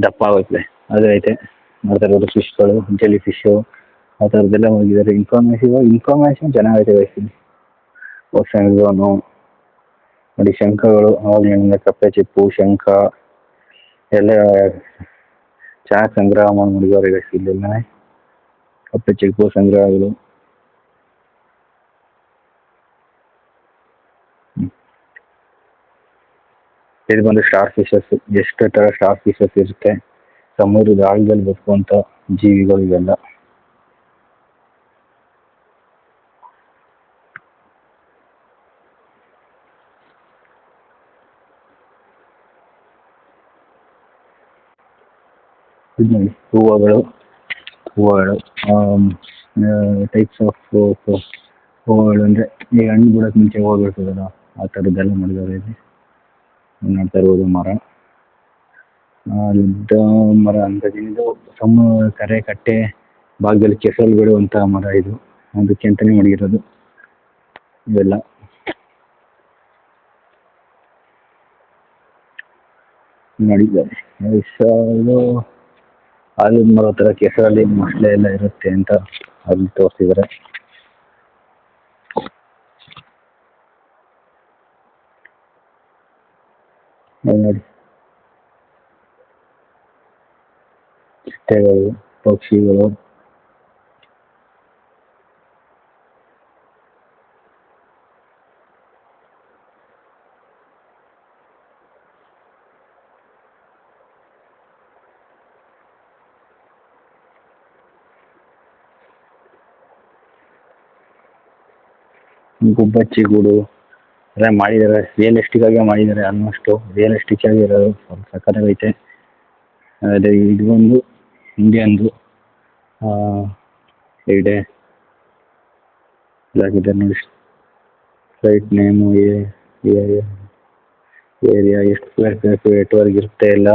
ದಪ್ಪ ಆಗುತ್ತೆ ಅದು ಐತೆ. ಆ ಥರದ್ದು ಫಿಶ್ಗಳು, ಜೆಲಿ ಫಿಶ್ಶು ಆ ಥರದ್ದೆಲ್ಲ ಹೋಗಿದ್ದಾರೆ. ಇನ್ಫಾರ್ಮೇಷನ್ ಚೆನ್ನಾಗೈತೆ ವಯಸ್ಸಲ್ಲಿ. ಓಷನ್ ಝೋನು ನೋಡಿ, ಶಂಖಗಳು ಆವಾಗಲಿಂದ ಕಪ್ಪೆ ಚಿಪ್ಪು, ಶಂಖ ಎಲ್ಲ ಚೆನ್ನಾಗಿ ಸಂಗ್ರಹ ಮಾಡಿ ಮಡಗಿದ್ದಾರೆ ಇಲ್ಲೆಲ್ಲ. ಕಪ್ಪೆ ಚಿಪ್ಪು ಸಂಗ್ರಹಗಳು. ಇದು ಬಂದು ಸ್ಟಾರ್ ಫಿಶಸ್. ಎಷ್ಟು ಥರ ಸ್ಟಾರ್ ಫಿಶಸ್ ಇರುತ್ತೆ, ಸಮುದ್ರದ ಆಳದಲ್ಲಿ ಬದುಕುವಂಥ ಜೀವಿಗಳು ಇವೆಲ್ಲ. ಇದು ನೋಡಿ ಹೂವುಗಳು ಟೈಪ್ಸ್ ಆಫ್ ಹೂವುಗಳು ಅಂದರೆ ಈ ಹಣ್ಣು ಬಿಡೋಕೆ ಮುಂಚೆ ಹೂವು ಬಿಡ್ತದಲ್ಲ, ಆ ಥರದ್ದೆಲ್ಲ ಮಾಡಿದ್ದಾರೆ ಇಲ್ಲಿ. ನೋಡ್ತಾ ಇರ್ಬೋದು ಮರ, ದೊಡ್ಡ ಮರ ಅಂತ ಇದು ಕೆರೆ ಕಟ್ಟೆ ಭಾಗದಲ್ಲಿ ಕೆಸರು ಬಿಡುವಂಥ ಮರ ಇದು. ಅದಕ್ಕೆ ಅಂತಲೇ ಮಡಗಿರೋದು ಇವೆಲ್ಲ. ಮಾಡಿದ್ದಾರೆ ಇದು ಆಲದ ಮರ ಥರ ಕೆಸರಲ್ಲಿ ಮೊಸಳೆ ಎಲ್ಲ ಇರುತ್ತೆ ಅಂತ ಅಲ್ಲಿ ತೋರಿಸಿದ್ದಾರೆ. ನೋಡಿ ಚಿಟ್ಟೆಗಳು, ಪಕ್ಷಿಗಳು, ಗುಬ್ಬಚ್ಚಿ ಗೂಡು ಎಲ್ಲ ಮಾಡಿದ್ದಾರೆ. ರಿಯಲಿಸ್ಟಿಕ್ ಆಗಿ ಮಾಡಿದ್ದಾರೆ. ಆಲ್ಮೋಸ್ಟು ರಿಯಲಿಸ್ಟಿಕ್ ಆಗಿರೋದು ಸ್ವಲ್ಪ ಸಕ್ಕತ್ತಾಗೈತೆ. ಅದೇ ಇದು ಒಂದು ಇಂಡಿಯನ್ದು ಇದೆ ಇದಾಗಿದೆ ನೋಡಿ. ಸೈಟ್ ನೇಮು, ಏರಿಯಾ, ಎಷ್ಟು ಸ್ಕ್ವೇರ್ ಫೀಟ್ವರೆಗೆ ಇರುತ್ತೆ ಎಲ್ಲ.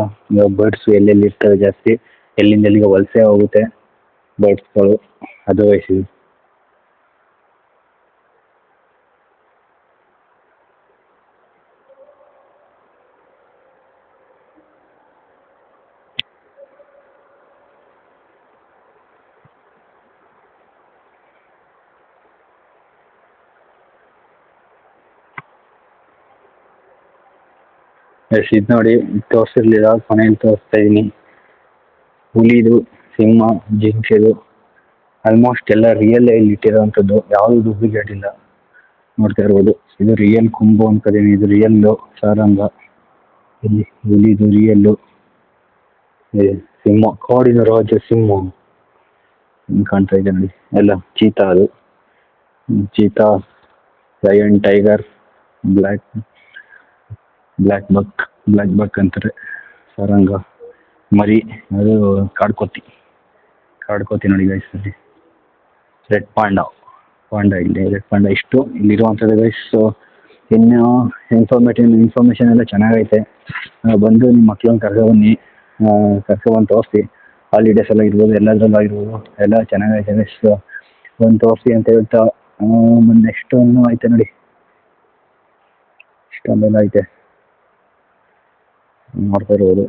ಬರ್ಡ್ಸು ಎಲ್ಲೆಲ್ಲಿ ಇರ್ತವೆ ಜಾಸ್ತಿ, ಎಲ್ಲಿಂದ ಎಲ್ಲಿಗೆ ವಲಸೆ ಹೋಗುತ್ತೆ ಬರ್ಡ್ಸ್ಗಳು, ಅದು ವಹಿಸಿದೆ. ಎಸ್ ಇದು ನೋಡಿ, ತೋರಿಸಿರ್ಲಿಲ್ಲ, ಕೊನೆಯಲ್ಲಿ ತೋರಿಸ್ತಾ ಇದ್ದೀನಿ. ಹುಲಿದು, ಸಿಂಹ, ಜಿಂಕೆದು ಆಲ್ಮೋಸ್ಟ್ ಎಲ್ಲ ರಿಯಲ್ ಇಲ್ಲಿ ಇಟ್ಟಿರೋವಂಥದ್ದು, ಯಾವುದು ಡೂಪ್ಲಿಕೇಟ್ ಇಲ್ಲ. ನೋಡ್ತಾ ಇರ್ಬೋದು, ಇದು ರಿಯಲ್ ಕೊಂಬು ಅನ್ಕೋತೀನಿ. ಇದು ರಿಯಲ್ಲು ಸಾರಂಗ. ಇಲ್ಲಿ ಹುಲಿದು ರಿಯಲ್ಲು. ಸಿಂಹ, ಕಾಡಿನ ರಾಜ ಸಿಂಹ ಕಾಣ್ತಾ ಇದೆ ನೋಡಿ. ಎಲ್ಲ ಚೀತಾ, ಅದು ಚೀತಾ, ಲಯನ್, ಟೈಗರ್, ಬ್ಲ್ಯಾಕ್ ಬಕ್ ಅಂತಾರೆ. ಸಾರಂಗ ಮರಿ, ಅದು ಕಾಡ್ಕೋತಿ ನೋಡಿ ಗೈಸ್. ಅಲ್ಲಿ ರೆಡ್ ಪಾಂಡ ಇಲ್ಲಿ ರೆಡ್ ಪಾಂಡ. ಇಷ್ಟು ಇಲ್ಲಿರುವಂಥದ್ದು ಗೈಸ್. ಇನ್ನು ಇನ್ಫಾರ್ಮೇಷನ್ ಎಲ್ಲ ಚೆನ್ನಾಗೈತೆ. ಬಂದು ನಿಮ್ಮ ಮಕ್ಳನ್ನ ಕರ್ಕೊಬಂದು ತೋರಿಸಿ. ಹಾಲಿಡೇಸ್ ಎಲ್ಲ ಇರ್ಬೋದು, ಎಲ್ಲದರಲ್ಲೂ ಆಗಿರ್ಬೋದು, ಎಲ್ಲ ಚೆನ್ನಾಗೈತೆ ಗೈಸ್. ಬಂದು ತೋರಿಸಿ ಅಂತ ಹೇಳ್ತಾ ನೆಕ್ಸ್ಟ್ ಇನ್ನೂ ಐತೆ ನೋಡಿ, ಇಷ್ಟೊಂದೆಲ್ಲ ಐತೆ ಮಾಡ್ತಾ ಇರ್ಬೋದು.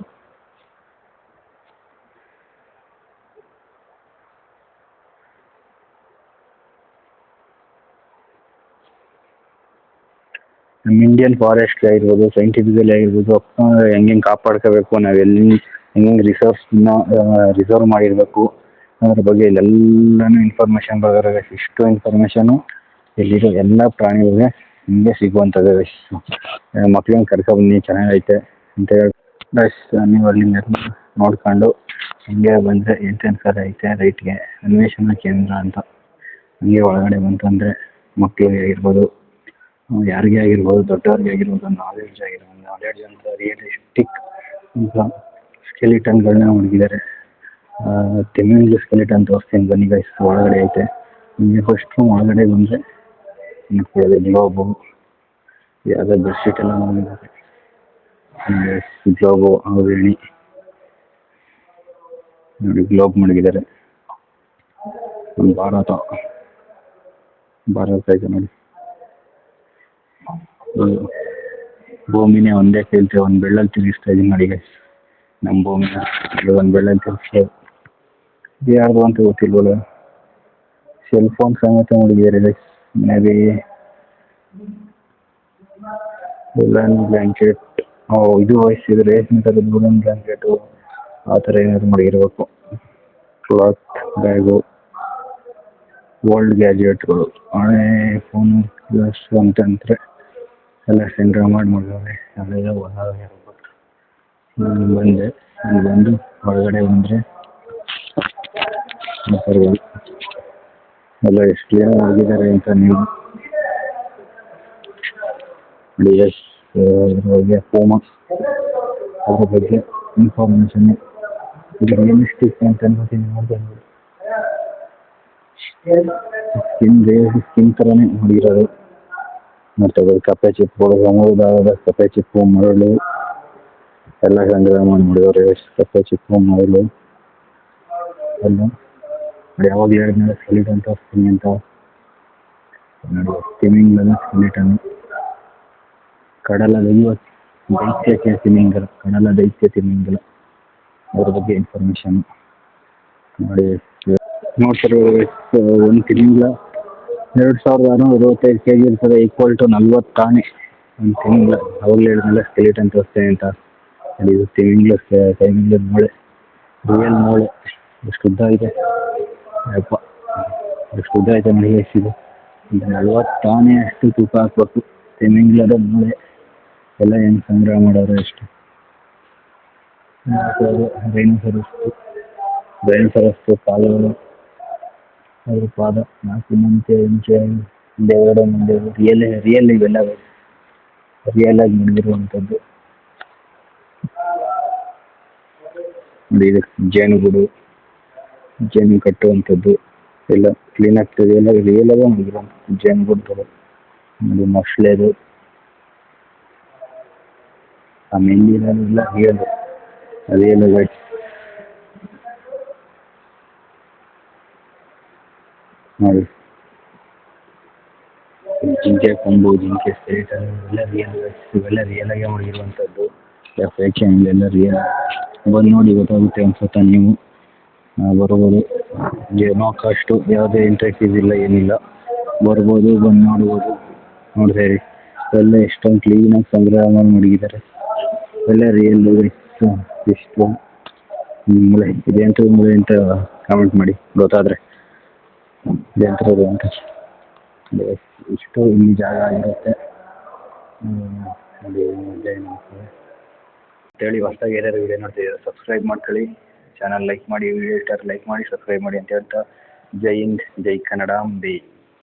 ನಮ್ಮ ಇಂಡಿಯನ್ ಫಾರೆಸ್ಟ್ ಆಗಿರ್ಬೋದು, ಸೈಂಟಿಫಿಕಲಿ ಆಗಿರ್ಬೋದು, ಹೆಂಗೆ ಕಾಪಾಡ್ಕೋಬೇಕು, ನಾವು ಹೆಂಗೆ ರಿಸರ್ವ್ ಮಾಡಿರಬೇಕು ಅದ್ರ ಬಗ್ಗೆ ಎಲ್ಲನೂ ಇನ್ಫಾರ್ಮೇಷನ್ ಬರೋದ್ರೆ ಇಷ್ಟು ಇನ್ಫಾರ್ಮೇಷನು ಇಲ್ಲಿರೋ ಎಲ್ಲ ಪ್ರಾಣಿಗಳಿಗೆ ನಿಮಗೆ ಸಿಗುವಂಥದ್ದು. ಮಕ್ಳನ್ನ ಕರ್ಕೊಬನ್ನಿ, ಚೆನ್ನಾಗೈತೆ ಅಂತ ಹೇಳಿ ಗೈಸ್. ನೀವು ಅಲ್ಲಿಂದ ನೋಡ್ಕೊಂಡು ಹಂಗೆ ಬಂದರೆ ಎಂಟ್ರೆನ್ಸಲ್ಲಿ ಐತೆ ರೈಟ್ಗೆ ಅನ್ವೇಷಣಾ ಕೇಂದ್ರ ಅಂತ. ಹಂಗೆ ಒಳಗಡೆ ಬಂತಂದರೆ ಮಕ್ಕಳಿಗೆ ಆಗಿರ್ಬೋದು, ಯಾರಿಗೇ ಆಗಿರ್ಬೋದು, ದೊಡ್ಡವ್ರಿಗೆ ಆಗಿರ್ಬೋದು, ನಾಲೆಡ್ಜ್ ಅಂತ ರಿಯಲಿಸ್ಟಿಕ್ ಅಂತ ಸ್ಕೆಲಿಟನ್ಗಳನ್ನ ಮಡಗಿದ್ದಾರೆ. ತಿಮಿಂಗಿಲ ಸ್ಕೆಲಿಟನ್ ತೋರಿಸ್ತೀನಿ ಬನ್ನಿ ಗೈಸ್. ಒಳಗಡೆ ಐತೆ. ನಿಮಗೆ ಫಸ್ಟ್ ಒಳಗಡೆ ಬಂದರೆ ನಿಮಗೆ ಗ್ಲೋಬು, ಯಾವುದೋ ಬೆಡ್ಶೀಟ್ ಎಲ್ಲ ಮಡಗಿದ್ದಾರೆ. ಗ್ಲೋಬು, ಏಣಿ ನೋಡಿ, ಗ್ಲೋಬ್ ಮಡಗಿದ್ದಾರೆ. ಭಾರತ ಇದೆ ನೋಡಿ. ಭೂಮಿನೇ ಒಂದೇ ಕೇಳ್ತೆ ಒಂದು ಬೆಳ್ಳಲ್ಲಿ ತಿರುಗಿಸ್ತಾ ಇದ್ದೀನಿ ನೋಡಿ ಗೈಸ್. ನಮ್ಮ ಭೂಮಿನ ಒಂದು ಬೆಳೆ ಅಂತ ಯಾರ್ದು ಅಂತ ಗೊತ್ತಿಲ್ವಲ್ಲ. ಸೆಲ್ ಫೋನ್ ಸಮೇತ ಮಾಡಿದ್ದಾರೆ ಮೇ ಬಿ. ವುಲನ್ ಬ್ಲ್ಯಾಂಕೆಟ್, ಇದು ವಹಿಸಿದ್ರೆ ರೇಷ್ಮೆ ಥರದ ವುಲನ್ ಬ್ಲ್ಯಾಂಕೆಟು ಆ ಥರ ಏನಾದ್ರು ಮಾಡಿರಬೇಕು. ಕ್ಲಾತ್ ಬ್ಯಾಗು, ಓಲ್ಡ್ ಗ್ಯಾಜೆಟ್ಗಳು, ಹಳೆ ಫೋನು ಪ್ಲಸ್ ಅಂತಂದರೆ ಎಲ್ಲ ಸಂಗ್ರಹ ಮಾಡಿದವ್ರೆ. ಅಲ್ಲೆಲ್ಲ ಒಳಗೆ ಬಂದೆ ಇಲ್ಲಿ ಬಂದು ಹೊರಗಡೆ ಬಂದರೆ ಎಲ್ಲ ಎಷ್ಟು ಕ್ಲೀನ್ ಆಗಿದ್ದಾರೆ ಅಂತ ನೀವು ಬಗ್ಗೆ ಫೋಮ ಅದ್ರ ಬಗ್ಗೆ ಇನ್ಫಾರ್ಮೇಷನ್ ಇದು ರಿಯಲಿಸ್ಟಿಕ್ ಅಂತ ಅನ್ಕೋತೀನಿ. ನೋಡ್ಬೋದು ಸ್ಕಿನ್ ಥರನೇ ಮಾಡಿರೋದು. ಮತ್ತು ಅದ್ರ ಕಪ್ಪೆ ಚಿಪ್ಪುಗಳು, ಸಮುದಾಯದ ಕಪ್ಪೆ ಚಿಪ್ಪು, ಮರಳು ಎಲ್ಲ ಸಂಗ್ರಹ ಮಾಡಿ ಮಾಡಿದವ್ರೆ. ಕಪ್ಪೆ ಚಿಪ್ಪು, ಮರಳು ಎಲ್ಲ ಯಾವಾಗ ಹೇಳಿದ್ಮೇಲೆ ಸ್ಕೆಲಿಟನ್ ತೋರಿಸ್ತೀನಿ ಅಂತ ನೋಡಿ. ತಿಮಿಂಗಲ ಸ್ಕೆಲಿಟನ್, ಕಡಲ ದೈತ್ಯ ತಿಮಿಂಗಲ, ಕಡಲ ದೈತ್ಯ ತಿಮಿಂಗಲ, ಅದ್ರ ಬಗ್ಗೆ ಇನ್ಫಾರ್ಮೇಷನ್ ನೋಡಿ. ನೋಡ್ತಾರೆ ಒಂದು ತಿಮಿಂಗಲ 2665 kg ಇರ್ತದೆ, ಈಕ್ವಲ್ ಟು 40 ಆನೆ ಒಂದು ತಿಮಿಂಗಲ. ಅವಾಗಲೇ ಹೇಳಿದ್ಮೇಲೆ ಸ್ಕೆಲಿಟನ್ ತೋರಿಸ್ತೀನಿ ಅಂತ. ಇದು ತಿಮಿಂಗಲದ ಮೂಳೆ, ರಿಯಲ್ ಮೂಳೆ ಎಷ್ಟು ಉದ್ದ ಇದೆ ಅಪ್ಪ, ಎಷ್ಟು ಉದ್ದ ಐತೆ ನೋಡಿ. ಎಷ್ಟಿದೆ 40 ಆನೆ ಅಷ್ಟು ತೂಕ ಹಾಕ್ಬೇಕು ತಿಮಿಂಗಲದ ಮೂಳೆ. ಎಲ್ಲ ಹೆಂಗೆ ಸಂಗ್ರಹ ಮಾಡೋರು ಎಷ್ಟು. ರೈನೋಸರಸ್ಸು ಕಾಲುಗಳು, ಅದ್ರ ಪಾದ 4 ಇಂಚೆ ಮುಂದೆ 2 ಮುಂದೆ ರಿಯಲ್ ಇವೆಲ್ಲ ರಿಯಲ್ ಆಗಿ ನಡೆದಿರುವಂಥದ್ದು ನೋಡಿ. ಇದು ಜೇನುಗೂಡು, ಜೇನು ಕಟ್ಟುವಂಥದ್ದು ಎಲ್ಲ ಕ್ಲೀನ್ ಆಗ್ತದೆ. ಎಲ್ಲ ರಿಯಲ್ ಆಗಿ ಮಾಡಿರುವಂಥದ್ದು ಜೇನುಗೂಡುಗಳು ನೋಡಿ. ಮೊಸಳೆದು ಆ ಮೆಂದಿನೆಲ್ಲ ರಿಯಲ್ ನೋಡಿ. ಜಿಂಕೆ ಕೊಂಬು, ಜಿಂಕೆ ಸ್ಕೆಲಿಟನ್ ಇವೆಲ್ಲ ರಿಯಲ್ ಆಗಿ ಮಾಡಿರುವಂಥದ್ದು. ಫೇಕ್ ಏನಿಲ್ಲ, ರಿಯಲ್. ಬಂದು ನೋಡಿ ಗೊತ್ತಾಗುತ್ತೆ ಅನ್ಸುತ್ತಾ ನೀವು. ಬರ್ಬೋದು, ಏನೋ ಕಾಸ್ಟು, ಯಾವುದೇ ಎಂಟ್ರಿ ಫೀಸ್ ಇಲ್ಲ, ಏನಿಲ್ಲ. ಬರ್ಬೋದು, ಬಂದು ನೋಡ್ಬೋದು. ನೋಡ್ತಾ ಇರಿ ಎಲ್ಲ ಎಷ್ಟೊಂದು ಕ್ಲೀನಾಗಿ ಸಂಗ್ರಹ ಮಾಡಿ ಮಡಗಿದ್ದಾರೆ. ಎಲ್ಲ ರಿಯಲ್ ಎಷ್ಟು ಮೂಳೆ ಇದೆ ಅಂತ ಮೂಳೆ ಅಂತ ಕಾಮೆಂಟ್ ಮಾಡಿ ಗೊತ್ತಾದರೆ ಎಂಥದ್ದು ಅಂತ. ಇಷ್ಟು ಇಲ್ಲಿ ಜಾಗ ಆಗಿರುತ್ತೆ ನೋಡಿ. ಅಂತೇಳಿ ಹೊಸದಾಗಿ ಏನಾದ್ರು ವೀಡಿಯೋ ನೋಡ್ತಿದ್ದೀರಾ ಸಬ್ಸ್ಕ್ರೈಬ್ ಮಾಡ್ಕೊಳ್ಳಿ, ಚಾನಲ್ ಲೈಕ್ ಮಾಡಿ, ವಿಡಿಯೋ ಇಷ್ಟ ಲೈಕ್ ಮಾಡಿ, ಸಬ್ಸ್ಕ್ರೈಬ್ ಮಾಡಿ ಅಂತ ಹೇಳ್ತಾ ಜೈ ಹಿಂದ್, ಜೈ ಕನ್ನಡಾಂಬೆ.